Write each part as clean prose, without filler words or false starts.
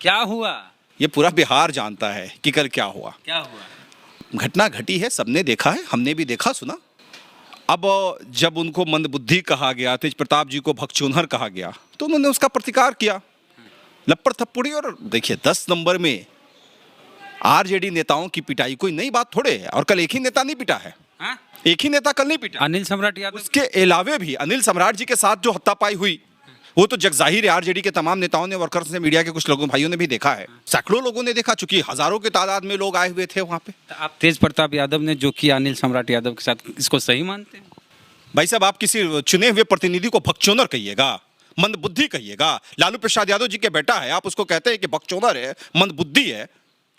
क्या हुआ? ये पूरा बिहार जानता है कि कल क्या हुआ। क्या हुआ? घटना घटी है, सबने देखा है, हमने भी देखा सुना। अब जब उनको मंदबुद्धि कहा गया, तेज प्रताप जी को भगचोनहर कहा गया, तो उन्होंने उसका प्रतिकार किया, लप्पर थप्पड़ी। और देखिए 10 नंबर में आरजेडी नेताओं की पिटाई कोई नई बात थोड़े है। और कल एक ही नेता नहीं पिटा है, हाँ? एक ही नेता कल नहीं पिटा, अनिल सम्राट यादव। उसके अलावे भी अनिल सम्राट जी के साथ जो हत्तापाई हुई वो तो जगजाहिर है। आरजेडी के तमाम नेताओं ने, वर्कर्स ने, मीडिया के कुछ लोगों भाइयों ने भी देखा है, सैकड़ों लोगों ने देखा, चूंकि हजारों की तादाद में लोग आए हुए थे वहां पे। तो आप तेज प्रताप यादव ने जो किया अनिल सम्राट यादव के साथ, इसको सही मानते हैं? भाई साहब, आप किसी चुने हुए प्रतिनिधि को भगचोनर कहिएगा, मंदबुद्धि कहिएगा। लालू प्रसाद यादव जी के बेटा है, आप उसको कहते हैं कि भगचोनर है, मंदबुद्धि है।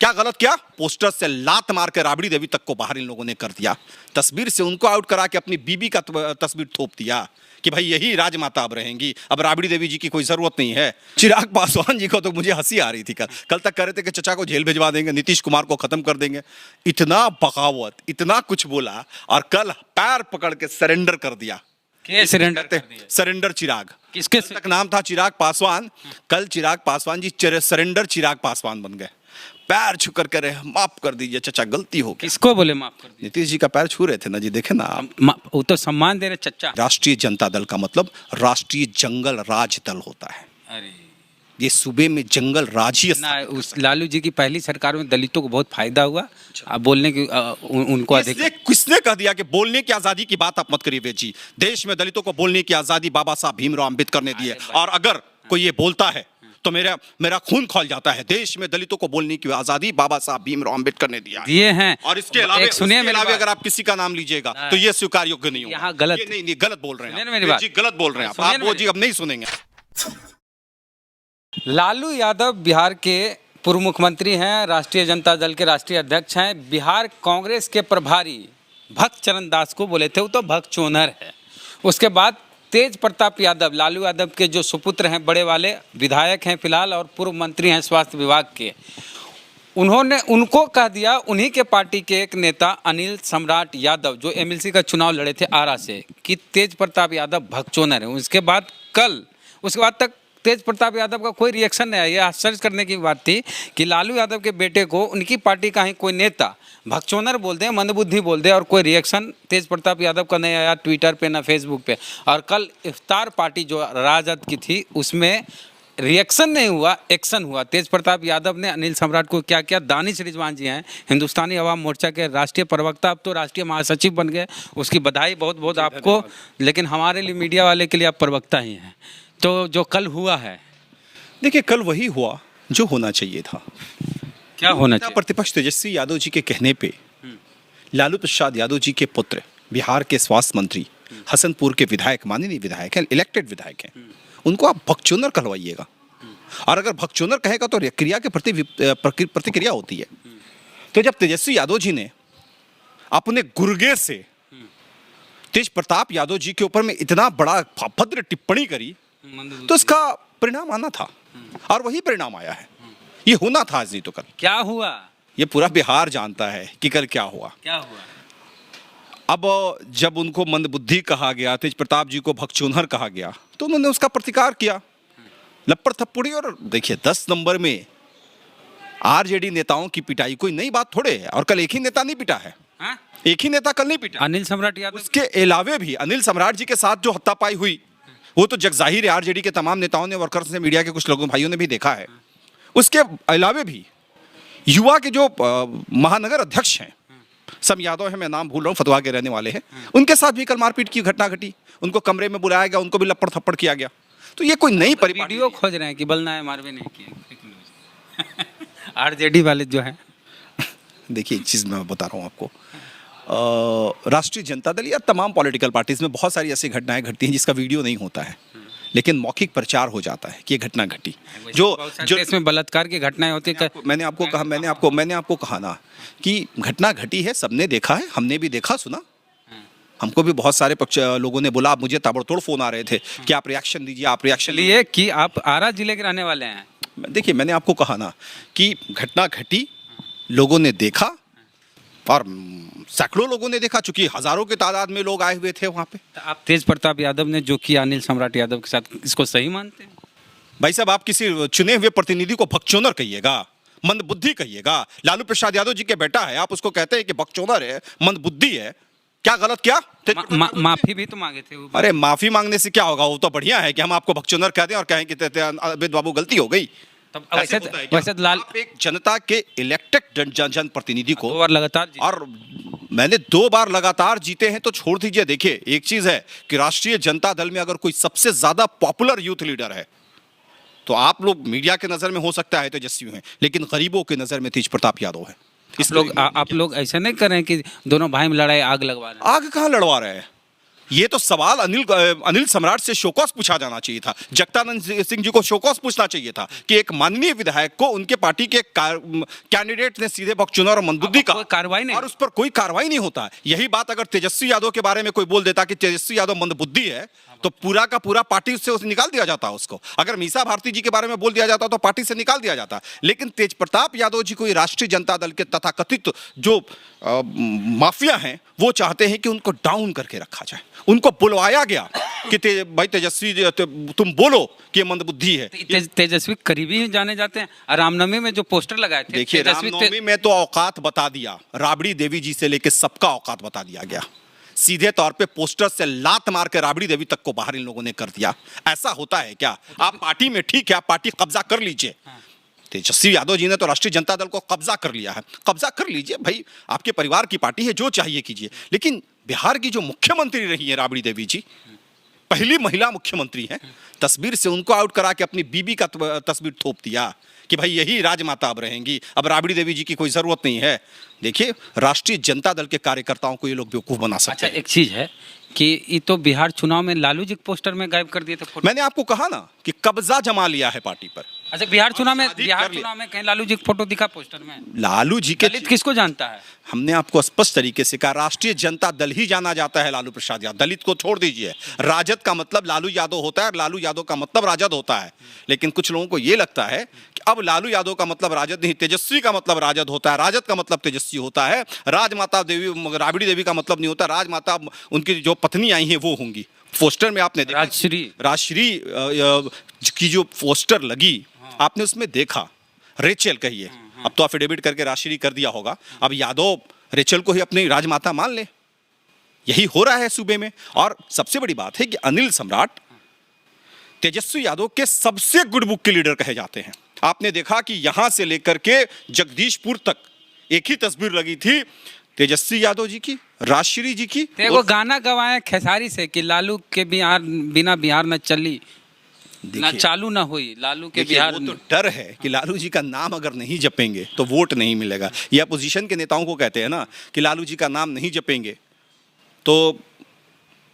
क्या गलत किया? पोस्टर से लात मार के राबड़ी देवी तक को बाहर इन लोगों ने कर दिया। तस्वीर से उनको आउट करा के अपनी बीबी का तस्वीर थोप दिया कि भाई यही राजमाता अब रहेंगी, अब राबड़ी देवी जी की कोई जरूरत नहीं है। चिराग पासवान जी को तो मुझे हंसी आ रही थी। कल तक कह रहे थे कि चचा को जेल भिजवा देंगे, नीतीश कुमार को खत्म कर देंगे। इतना बगावत, इतना कुछ बोला, और कल पैर पकड़ के सरेंडर कर दिया। सरेंडर चिराग, किसके तक नाम था चिराग पासवान, कल चिराग पासवान जी सरेंडर चिराग पासवान बन गए। पैर छू कर कह रहे माफ कर दीजिए चचा, गलती हो गई। किसको बोले माफ कर दीजिए? नीतीश जी का पैर छू रहे थे ना जी, देखे ना आप। वो तो सम्मान दे रहे चचा। राष्ट्रीय जनता दल का मतलब राष्ट्रीय जंगल राज दल होता है। अरे ये सूबे में जंगल राज ही ना, उस लालू जी की पहली सरकार में दलितों को बहुत फायदा हुआ। आप बोलने की उनको अधिक किसने कह दिया कि बोलने की आजादी की बात आप मत करिए जी। देश में दलितों को बोलने की आजादी बाबा साहब भीमराव अंबेडकर ने दी है। और अगर कोई ये बोलता है तो मेरा खून खौल जाता है। देश में दलितों को बोलने की आजादी बाबा साहब भीमराव अंबेडकर ने दिए हैं। और इसके अलावा अगर आप किसी का नाम लीजिएगा तो ये स्वीकार योग्य नहीं होगा। यहाँ गलत, नहीं गलत बोल रहे हैं मेरी बात जी, गलत बोल रहे हैं आप वो जी, अब नहीं सुनेंगे। लालू यादव बिहार के पूर्व मुख्यमंत्री हैं, राष्ट्रीय जनता दल के राष्ट्रीय अध्यक्ष हैं। बिहार कांग्रेस के प्रभारी भक्त चरण दास को बोले थे वो तो भगचोनर है। उसके बाद तेज प्रताप यादव, लालू यादव के जो सुपुत्र हैं, बड़े वाले विधायक हैं फिलहाल और पूर्व मंत्री हैं स्वास्थ्य विभाग के, उन्होंने उनको कह दिया, उन्हीं के पार्टी के एक नेता अनिल सम्राट यादव जो एमएलसी का चुनाव लड़े थे आरा से, कि तेज प्रताप यादव भगचोनर है। उसके बाद तक तेज प्रताप यादव का कोई रिएक्शन नहीं आया। ये आश्चर्य करने की बात थी कि लालू यादव के बेटे को उनकी पार्टी का ही कोई नेता भगचोनर बोल दे, मंदबुद्धि बोल दे, और कोई रिएक्शन तेज प्रताप यादव का नहीं आया, ट्विटर पे ना फेसबुक पे। और कल इफ्तार पार्टी जो राजद की थी उसमें रिएक्शन नहीं हुआ, एक्शन हुआ। तेज प्रताप यादव ने अनिल सम्राट को क्या किया। दानिश रिजवान जी हैं, हिंदुस्तानी अवाम मोर्चा के राष्ट्रीय प्रवक्ता, अब तो राष्ट्रीय महासचिव बन गए, उसकी बधाई बहुत बहुत आपको। लेकिन हमारे लिए, मीडिया वाले के लिए आप प्रवक्ता ही हैं। तो जो कल हुआ है, देखिए कल वही हुआ जो होना चाहिए था। क्या होना चाहिए? प्रतिपक्ष तेजस्वी यादव जी के कहने पे लालू प्रसाद यादव जी के पुत्र, बिहार के स्वास्थ्य मंत्री, हसनपुर के विधायक, माननीय विधायक हैं, इलेक्टेड विधायक हैं, उनको आप भगचोनर कहलवाइएगा। और अगर भगचोनर कहेगा तो क्रिया के प्रति प्रतिक्रिया होती है। तो जब तेजस्वी यादव जी ने अपने गुर्गे से तेज प्रताप यादव जी के ऊपर में इतना बड़ा अभद्र टिप्पणी करी तो इसका परिणाम आना था, और वही परिणाम आया है। ये होना था आज नहीं तो कल। क्या हुआ? ये पूरा बिहार जानता है कि कल क्या हुआ। क्या हुआ? अब जब उनको मंदबुद्धि कहा गया, तेज प्रताप जी को भगचोनहर कहा गया, तो उन्होंने उसका प्रतिकार किया, लप्पर थप्पड़ी। और देखिए 10 नंबर में आरजेडी नेताओं की पिटाई कोई नई बात थोड़े है। और कल एक ही नेता नहीं पिटा है, हाँ? एक ही नेता कल नहीं पिटा, अनिल सम्राट यादव। उसके अलावे भी अनिल सम्राट जी के साथ जो हत्तापाई हुई वो तो जगजाहिर है। आरजेडी के तमाम नेताओं ने, वर्कर्स ने, मीडिया के कुछ लोगों भाइयों ने भी देखा है। उसके अलावे भी युवा के जो महानगर अध्यक्ष हैं, सम यादव है, मैं नाम भूल रहा हूँ, फतवा के रहने वाले हैं, उनके साथ भी कल मारपीट की घटना घटी। उनको कमरे में बुलाया गया, उनको भी लपड़ थप्पड़ किया गया। तो ये कोई नई परिपाटी। वीडियो खोज रहे हैं कि बलना है, मारवे नहीं किए आरजेडी वाले जो है। देखिए एक चीज़ मैं बता रहा हूँ आपको, राष्ट्रीय जनता दल या तमाम पॉलिटिकल पार्टीज में बहुत सारी ऐसी घटनाएं घटती हैं जिसका वीडियो नहीं होता है, लेकिन मौखिक प्रचार हो जाता है कि ये घटना घटी। जो इसमें बलात्कार की घटनाएं होती है। मैंने आपको कहा ना कि घटना घटी है, सबने देखा है, हमने भी देखा सुना। हमको भी बहुत सारे लोगों ने बोला, मुझे ताबड़तोड़ फोन आ रहे थे कि आप रिएक्शन दीजिए, आप रिएक्शन लिए कि आप आरा जिले के रहने वाले हैं। देखिए मैंने आपको कहा ना कि घटना घटी, लोगों ने देखा, और सैकड़ों लोगों ने देखा, चूंकि हजारों की तादाद में लोग आए हुए थे वहां पे। तो आप तेज प्रताप यादव ने जो किया अनिल सम्राट यादव के साथ, इसको सही मानते हैं? भाई साहब, आप किसी चुने हुए प्रतिनिधि को भगचोदर कहिएगा, मंदबुद्धि कहिएगा। लालू प्रसाद यादव जी के बेटा है, आप उसको कहते हैं कि भगचोदर है, मंदबुद्धि है। क्या गलत किया? माफी भी तो मांगे थे वो। अरे माफी मांगने से क्या होगा? वो तो बढ़िया है कि हम आपको भगचोदर कह दें और कहें कि अमित बाबू गलती हो गई। तब ऐसे होता है क्या? वैसे लाल आप एक जनता के इलेक्टेड जन प्रतिनिधि को 2 बार लगातार जीते। और मैंने 2 बार लगातार जीते हैं तो छोड़ दीजिए। देखिए, एक चीज है कि राष्ट्रीय जनता दल में अगर कोई सबसे ज्यादा पॉपुलर यूथ लीडर है तो आप लोग मीडिया के नजर में हो सकता है तेजस्वी हैं, लेकिन गरीबों की नजर में तेज प्रताप यादव है। आप लोग ऐसा नहीं कर रहे हैं कि दोनों भाई में लड़ाई आग लगवा रहे हैं? आग कहां लड़वा रहे हैं? ये तो सवाल अनिल सम्राट से शोकॉस पूछा जाना चाहिए था। जगदानंद सिंह जी को शोकॉस पूछना चाहिए था कि एक माननीय विधायक को उनके पार्टी के कैंडिडेट ने सीधे भगचोदर और मंदबुद्धि का कार्रवाई नहीं, और उस पर कोई कार्रवाई नहीं होता। यही बात अगर तेजस्वी यादव के बारे में कोई बोल देता कि तेजस्वी यादव मंदबुद्धि है तो पूरा का पूरा पार्टी से निकाल दिया जाता उसको। अगर मीसा भारती जी के बारे में बोल दिया जाता तो पार्टी से निकाल दिया जाता। लेकिन तेज प्रताप यादव जी को राष्ट्रीय जनता दल के तथाकथित जो माफिया हैं वो चाहते हैं कि उनको डाउन करके रखा जाए। उनको बुलवाया गया कि भाई तेजस्वी तुम बोलो कि ये मंदबुद्धि है। तेजस्वी करीबी ही जाने जाते हैं। रामनवमी में जो पोस्टर लगाए थे, देखिए, रामनवमी में तो औकात बता दिया, राबड़ी देवी जी से लेके सबका औकात बता दिया गया। सीधे तौर पे पोस्टर से लात मार के राबड़ी देवी तक को बाहर इन लोगों ने कर दिया। ऐसा होता है क्या? आप पार्टी में ठीक है, आप पार्टी कब्जा कर लीजिए। तेजस्वी यादव जी ने तो राष्ट्रीय जनता दल को कब्जा कर लिया है। कब्जा कर लीजिए भाई, आपके परिवार की पार्टी है, जो चाहिए कीजिए। लेकिन बिहार की जो मुख्यमंत्री रही है राबड़ी देवी जी, पहली महिला मुख्यमंत्री है, तस्वीर से उनको आउट करा के अपनी बीबी का तस्वीर थोप दिया कि भाई यही राजमाता अब रहेंगी, अब राबड़ी देवी जी की कोई जरूरत नहीं है। देखिए, राष्ट्रीय जनता दल के कार्यकर्ताओं को ये लोग बेवकूफ बना सकते हैं। अच्छा, एक चीज है कि ये तो बिहार चुनाव में लालू जी पोस्टर में गायब कर दिए थे फोटो। मैंने आपको कहा ना कि कब्जा जमा लिया है पार्टी पर। अच्छा, बिहार चुनाव में कहीं लालू जी की फोटो दिखा पोस्टर में? लालू जी के दलित किसको जानता है? हमने आपको स्पष्ट तरीके से कहा, राष्ट्रीय जनता दल ही जाना जाता है लालू प्रसाद यादव। दलित को छोड़ दीजिए, राजद का मतलब लालू यादव होता है और लालू यादव का मतलब राजद होता है। लेकिन कुछ लोगों को यह लगता है कि अब लालू यादव का मतलब राजद नहीं, तेजस्वी का मतलब राजद होता है, राजद का मतलब तेजस्वी होता है, राजमाता देवी राबड़ी देवी का मतलब नहीं होता, राजमाता उनकी जो पत्नी आई है वो होंगी। पोस्टर में आपने देखा राजश्री की जो पोस्टर लगी, आपने उसमें देखा रेचल कहिए, अब तो एफिडेविट करके राजश्री कर दिया होगा। अब यादव रेचल को ही अपनी राजमाता मान ले, यही हो रहा है सूबे में। और सबसे बड़ी बात है कि अनिल सम्राट तेजस्वी यादव के सबसे गुड बुक के लीडर कहे जाते हैं। आपने देखा कि यहां से लेकर के जगदीशपुर तक एक ही तस्वीर लगी थी तेजस्वी यादव जी की, राजश्री जी की। वो गाना गवाए खेसारी से कि लालू के बिना बिहार न चली, ना चालू ना हुई, लालू के बिहार। वो तो डर है कि लालू जी का नाम अगर नहीं जपेंगे तो वोट नहीं मिलेगा। यह अपोजिशन के नेताओं को कहते हैं ना कि लालू जी का नाम नहीं जपेंगे तो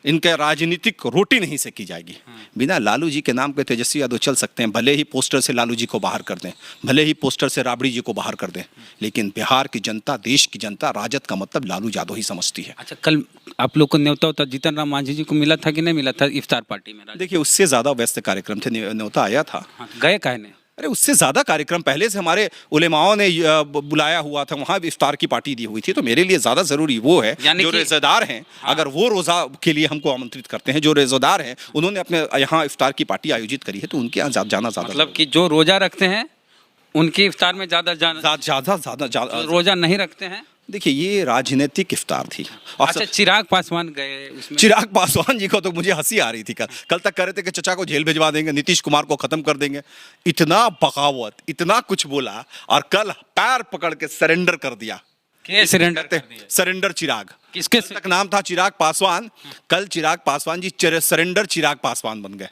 इनका राजनीतिक रोटी नहीं सेकी जाएगी। बिना लालू जी के नाम के तेजस्वी यादव चल सकते हैं, भले ही पोस्टर से लालू जी को बाहर कर दें, भले ही पोस्टर से राबड़ी जी को बाहर कर दें, लेकिन बिहार की जनता, देश की जनता राजद का मतलब लालू यादव ही समझती है। अच्छा, कल आप लोग को न्योता होता जीतन राम मांझी जी को मिला था कि नहीं मिला था इफ्तार पार्टी में? देखिए, उससे ज्यादा व्यस्त कार्यक्रम थे, न्योता आया था। गए काहे नहीं? अरे उससे ज्यादा कार्यक्रम पहले से हमारे उलेमाओं ने बुलाया हुआ था, वहां भी इफ्तार की पार्टी दी हुई थी। तो मेरे लिए ज्यादा जरूरी वो है जो रोजेदार हैं। हाँ। अगर वो रोजा के लिए हमको आमंत्रित करते हैं, जो रोजेदार हैं, उन्होंने अपने यहाँ इफ्तार की पार्टी आयोजित करी है, तो उनके यहाँ जाना ज्यादा, मतलब कि जो रोजा रखते हैं उनकी इफ्तार में ज्यादा रोजा नहीं रखते हैं। देखिए, ये राजनीतिक इफ्तार थी। अच्छा, चिराग पासवान गए उसमें? चिराग पासवान जी को तो मुझे हंसी आ रही थी। कल तक कह रहे थे कि चचा को जेल भिजवा देंगे, नीतीश कुमार को खत्म कर देंगे। इतना बगावत, इतना कुछ बोला और कल पैर पकड़ के सरेंडर कर दिया। सरेंडर चिराग, किसके तक नाम था चिराग पासवान, कल चिराग पासवान जी सरेंडर चिराग पासवान बन गए।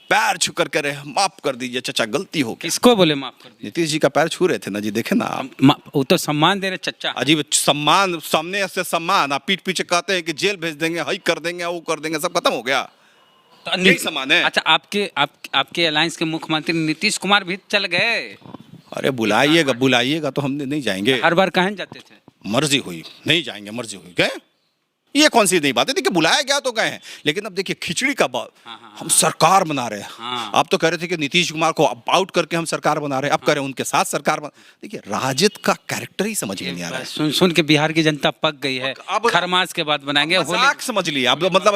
पैर छू कर रहे, माफ कर दीजिए चचा, गलती हो गई। किसको बोले माफ कर दीजिए? नीतीश जी का पैर छू रहे थे ना जी, देखे ना आप। वो तो सम्मान दे रहे चचा। अजीब सम्मान, सामने से सम्मान, आप पीठ पीछे कहते हैं कि जेल भेज देंगे, हाई कर देंगे, वो कर देंगे, सब खत्म हो गया। तो यही सम्मान है। अच्छा, आपके अलायंस के मुख्यमंत्री नीतीश कुमार भी चल गए। अरे बुलाइएगा तो हम नहीं जाएंगे। हर बार कहाँ जाते थे? मर्जी हुई, नहीं जाएंगे, मर्जी हुई गए। ये कौन सी नई बात है? देखिए बुलाया गया तो गए हैं, लेकिन अब देखिए खिचड़ी का हम सरकार बना रहे हैं। आप तो कह रहे थे कि नीतीश कुमार को आउट करके हम सरकार बना रहे हैं, अब कह रहे हैं उनके साथ सरकार बना। देखिए राजद का कैरेक्टर ही समझ में नहीं आ रहा है। सुन सुन के बिहार की जनता पक गई है। अब खरमास के बाद बनाएंगे मजाक समझ लिया अब, मतलब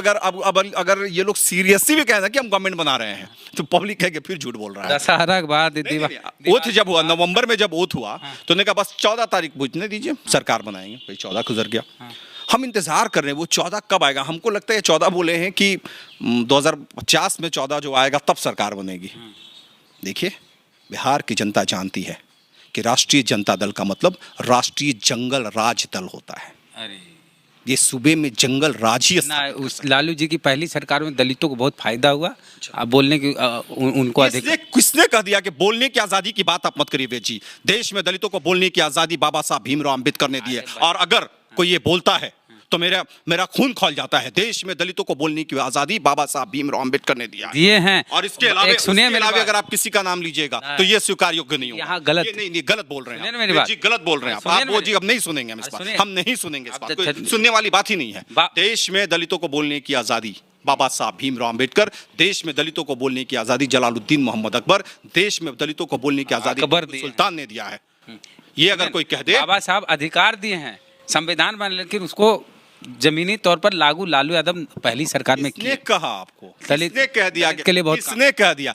अगर ये लोग सीरियसली भी कहें ना कि हम गवर्नमेंट बना रहे हैं, तो पब्लिक कह के फिर झूठ बोल रहा है। दशहरा के बाद ओथ जब हुआ, नवंबर में जब ओथ हुआ, तो उन्होंने कहा बस 14 तारीख पूछने दीजिए, सरकार बनाएंगे। भाई 14 गुजर गया, हम इंतजार कर रहे हैं वो 14 कब आएगा। हमको लगता है 14 बोले हैं कि 2050 में 14 जो आएगा तब सरकार बनेगी। देखिए बिहार की जनता जानती है कि राष्ट्रीय जनता दल का मतलब राष्ट्रीय जंगल राज दल होता है। अरे ये सूबे में जंगल राज ही ना, उस लालू जी की पहली सरकार में दलितों को बहुत फायदा हुआ। आप बोलने की उनको अधिक किसने कह दिया कि बोलने की आजादी की बात आप मत करिए वेद जी। देश में दलितों को बोलने की आजादी बाबा साहब भीमराव अंबेडकर ने दी है, और अगर कोई ये बोलता है तो मेरा खून खौल जाता है। देश में दलितों को बोलने की आजादी बाबा साहब भीमराव अंबेडकर ने दिए हैं। और इसके अलावा अगर आप किसी का नाम लीजिएगा तो ये स्वीकार योग्य नहीं होगा। यहाँ गलत नहीं गलत बोल रहे हैं जी, गलत बोल रहे हैं आप वो जी। अब नहीं सुनेंगे हम इस बात, हम नहीं सुनेंगे इस बात, सुनने वाली बात ही नहीं है। देश में दलितों को बोलने की आजादी बाबा साहब भीमराव अंबेडकर, देश में दलितों को बोलने की आजादी जलालुद्दीन मोहम्मद अकबर, देश में दलितों को बोलने की आजादी सुल्तान ने दिया है। ये अगर कोई कह दे, बाबा साहब अधिकार दिए हैं, संविधान बना, लेकिन उसको जमीनी तौर पर लागू लालू यादव पहली सरकार में किसने कहा आपको? दलित किसने कह दिया के लिए बहुत किसने कह दिया?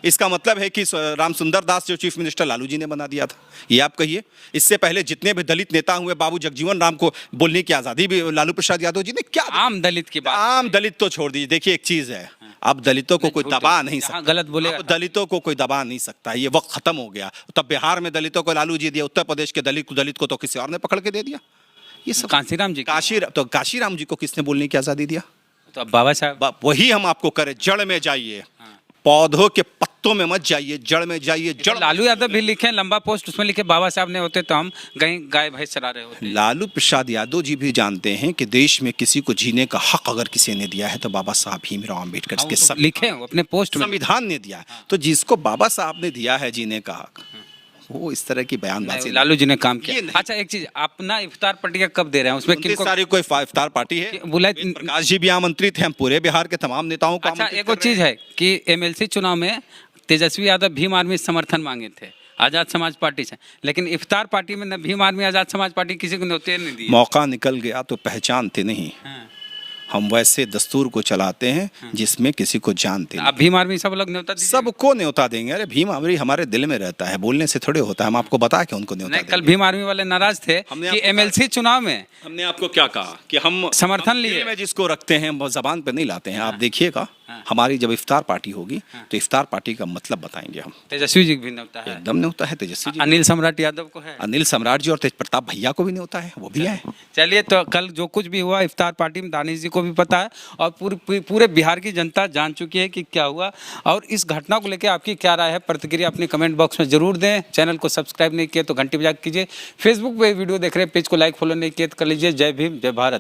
इसका मतलब है कि रामसुंदर दास जो चीफ मिनिस्टर लालू जी ने बना दिया था, ये आप कहिए। इससे पहले जितने भी दलित नेता हुए, बाबू जगजीवन राम को बोलने की आजादी भी लालू प्रसाद यादव जी ने क्या? आम दलित की बात, आम दलित तो छोड़ दीजिए। देखिए एक चीज है, अब दलितों को कोई दबा नहीं सकता, गलत बोले, दलितों को कोई दबा नहीं सकता, ये वक्त खत्म हो गया। तब बिहार में दलितों को लालू जी दिया, उत्तर प्रदेश के दलित को तो किसी और ने पकड़ के दे दिया। ये सब काशीराम जी, काशीराम जी को किसने बोलने की आजादी दिया? तो अब बाबा साहब, वही हम आपको करें, जड़ में जाइए, पौधों के पत्तों में मत जाइए, जड़ में जाइए। जड़ लालू यादव भी लिखे लंबा पोस्ट, उसमें लिखे बाबा साहब ने होते तो हम कहीं गाय भैंस चरा रहे होते। लालू प्रसाद यादव जी भी जानते हैं कि देश में किसी को जीने का हक अगर किसी ने दिया है तो बाबा साहब भीमराव अंबेडकर के सब लिखे अपने पोस्ट में, संविधान ने दिया है। तो जिसको बाबा साहब ने दिया है जीने का हक, वो इस तरह की बयानबाजी लालू जी ने काम किया। अच्छा एक चीज, अपना इफ्तार पार्टी कब दे रहे हैं? उसमें किनको सारी कोई इफ्तार पार्टी है? बुलाए प्रकाश जी भी आमंत्रित हैं, पूरे बिहार के तमाम नेताओं को। अच्छा एक और चीज है कि एमएलसी चुनाव में तेजस्वी यादव भीम आर्मी समर्थन मांगे थे आजाद समाज पार्टी से, लेकिन इफ्तार पार्टी में न भीम आर्मी आजाद समाज पार्टी किसी को न्योते नहीं दिए। मौका निकल गया तो पहचानते नहीं। हम वैसे दस्तूर को चलाते हैं जिसमें किसी को जानते नहीं। अब भीम आर्मी सब लोग न्योता दीजिए। सबको न्योता देंगे। अरे भीम आर्मी हमारे दिल में रहता है, बोलने से थोड़े होता है। हम आपको बता के उनको न्योता देंगे। कल भीम आर्मी वाले नाराज थे कि एमएलसी चुनाव में हमने आपको क्या कहा कि हम समर्थन लिए में जिसको रखते हैं वो जबान पे नहीं लाते हैं। आप देखिएगा हमारी जब इफ्तार पार्टी होगी तो इफ्तार पार्टी का मतलब बताएंगे हम। तेजस्वी जी भी न्योता है, एकदम न्योता है तेजस्वी जी। अनिल सम्राट यादव को है, अनिल सम्राट जी और तेज प्रताप भैया को भी न्योता है, वो भी है। चलिए तो कल जो कुछ भी हुआ इफ्तार पार्टी में दानिश जी को भी पता है और पूरे बिहार की जनता जान चुकी है कि क्या हुआ। और इस घटना को लेकर आपकी क्या राय है, प्रतिक्रिया अपने कमेंट बॉक्स में जरूर दें। चैनल को सब्सक्राइब नहीं किए तो घंटी बजा कीजिए। फेसबुक पे वीडियो देख रहे हैं, पेज को लाइक फॉलो नहीं किए तो कर लीजिए। जय भीम, जय भारत।